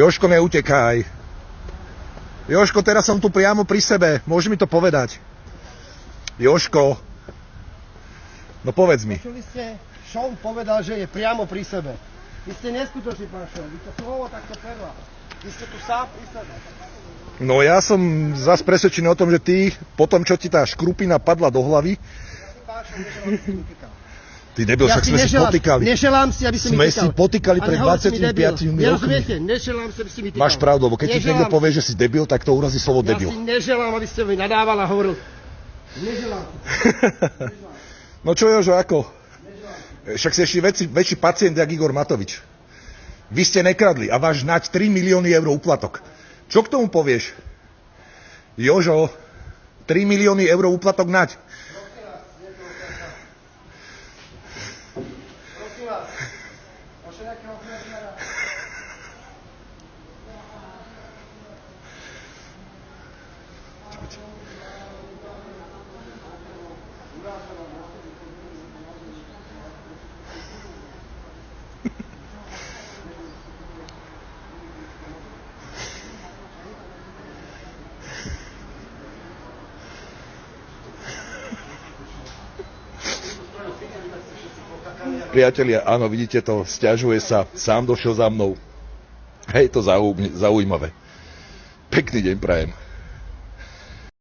Jožko, neutekaj. Jožko, teraz som tu priamo pri sebe. Môžeš mi to povedať? Jožko. No povedz mi. Počuli ste, Šón povedal, že je priamo pri sebe. Vy ste neskutočný, pán Šón. Vy to slovo takto perla. Vy ste tu sám pri sebe. No ja som zas presvedčený o tom, že ty, po tom, čo ti tá škrupina padla do hlavy... Ty debil, však sme si potýkali. Neželám si, aby si mi týkal. Sme si potýkali pred 25 rokmi. Nerozumiete, neželám si, aby si mi týkal. Máš pravdu, lebo keď ti niekto povie, že si debil, tak to urazí slovo debil. Ja si neželám, aby ste mi nadával a hovoril. Neželám. No čo Jožo, ako? Však si ešte väčší pacient, jak Igor Matovič. Vy ste nekradli a váš nať 3 milióny eur úplatok. Čo k tomu povieš? Jožo, 3 milióny eur úplatok nať. Priatelia, áno, vidíte to, sťažuje sa, sám došiel za mnou. Hej, to zaujímavé. Pekný deň prajem.